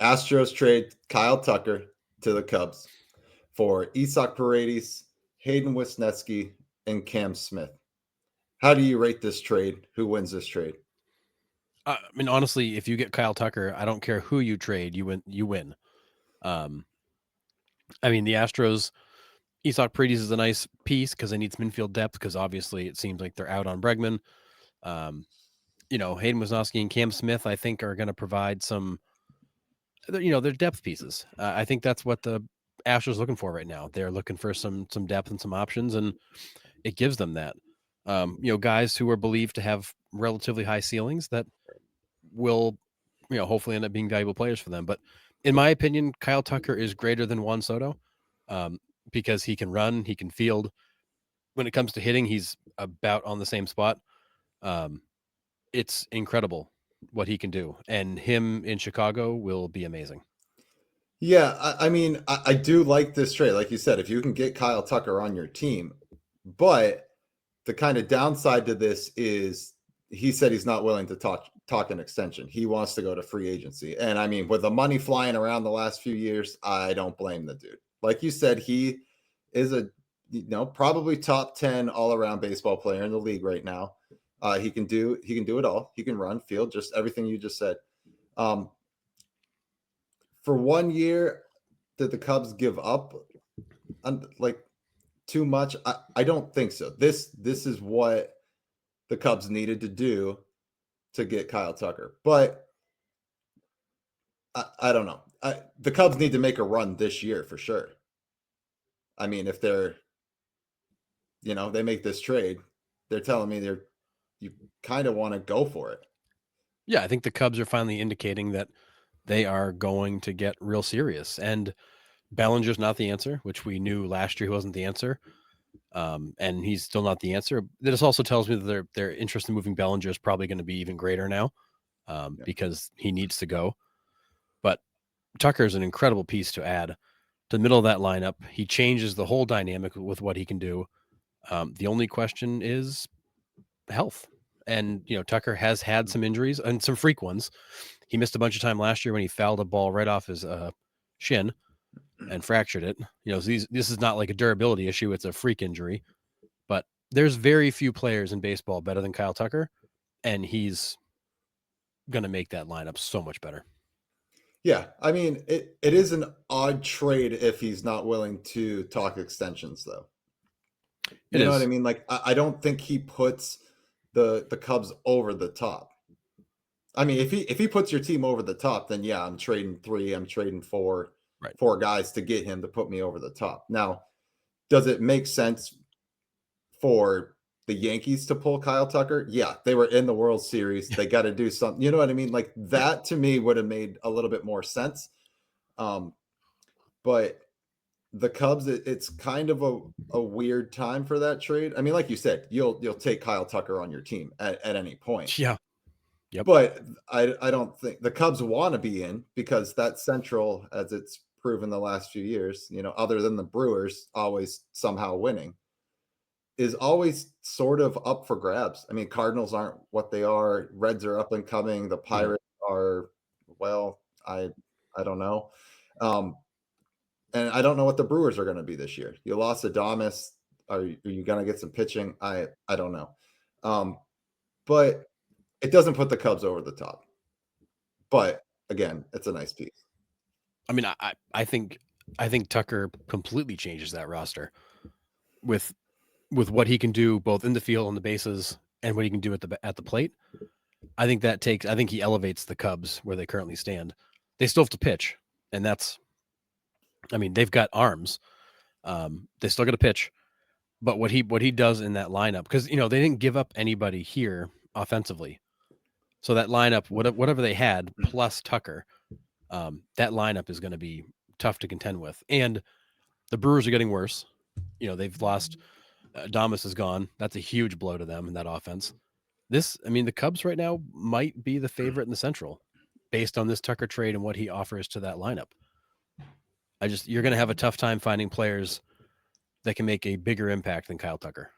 Astros trade Kyle Tucker to the Cubs for Isak Paredes, Hayden Wisniewski, and Cam Smith. How do you rate this trade? Who wins this trade? I mean, honestly, if you get Kyle Tucker, I don't care who you trade, you win. You win. Um, I mean, the Astros, Isak Paredes is a nice piece because they need some infield depth. Because obviously, it seems like they're out on Bregman. Um, Hayden Wisniewski and Cam Smith, I think, are going to provide some. They're depth pieces. I think that's what the Astros looking for right now. They're looking for some depth and some options, and it gives them that. Guys who are believed to have relatively high ceilings that will, hopefully end up being valuable players for them. But in my opinion, Kyle Tucker is greater than Juan Soto um, because he can run, he can field. When it comes to hitting, he's about on the same spot. Um, it's incredible what he can do, and him in Chicago will be amazing. Yeah, I mean, I do like this trade. Like you said, if you can get Kyle Tucker on your team, but the kind of downside to this is he said he's not willing to talk an extension. He wants to go to free agency. And I mean, with the money flying around the last few years, I don't blame the dude. Like you said, he is a probably top 10 all-around baseball player in the league right now. He can do it all. He can run, field, just everything you just said. For 1 year, did the Cubs give up like too much? I don't think so. This is what the Cubs needed to do to get Kyle Tucker. But I don't know. The Cubs need to make a run this year for sure. I mean, if they make this trade, they're telling me you kind of want to go for it. Yeah, I think the Cubs are finally indicating that they are going to get real serious. And Bellinger's not the answer, which we knew last year he wasn't the answer. And he's still not the answer. This also tells me that their interest in moving Bellinger is probably going to be even greater now Yeah. because he needs to go. But Tucker is an incredible piece to add to the middle of that lineup. He changes the whole dynamic with what he can do. The only question is health. And, Tucker has had some injuries and some freak ones. He missed a bunch of time last year when he fouled a ball right off his shin and fractured it. So this is not like a durability issue. It's a freak injury. But there's very few players in baseball better than Kyle Tucker, and he's going to make that lineup so much better. Yeah, I mean, it is an odd trade if he's not willing to talk extensions, though. It You know what I is. mean? Like, I don't think he puts the Cubs over the top. I mean, if he puts your team over the top, then yeah, I'm trading 3, I'm trading 4, Right. 4 guys to get him to put me over the top. Now, does it make sense for the Yankees to pull Kyle Tucker? Yeah, they were in the World Series. They got to do something. You know what I mean? Like Yeah. that to me would have made a little bit more sense. But the Cubs, it's kind of a weird time for that trade. I mean, like you said, you'll take Kyle Tucker on your team at any point. Yeah. Yep. But I don't think the Cubs want to be in because that Central, as it's proven the last few years, other than the Brewers always somehow winning, is always sort of up for grabs. I mean, Cardinals aren't what they are. Reds are up and coming. The Mhm. Pirates are, well, I don't know. Um, and I don't know what the Brewers are going to be this year. You lost Adames. Are you going to get some pitching? I don't know. But it doesn't put the Cubs over the top. But again, it's a nice piece. I mean, I think Tucker completely changes that roster with what he can do both in the field on the bases and what he can do at the plate. I think he elevates the Cubs where they currently stand. They still have to pitch, and they've got arms. They still got to pitch, but what he does in that lineup, because they didn't give up anybody here offensively, so that lineup, whatever they had plus Tucker, that lineup is going to be tough to contend with. And the Brewers are getting worse. They've lost. Damas is gone. That's a huge blow to them in that offense. The Cubs right now might be the favorite in the Central, based on this Tucker trade and what he offers to that lineup. You're going to have a tough time finding players that can make a bigger impact than Kyle Tucker.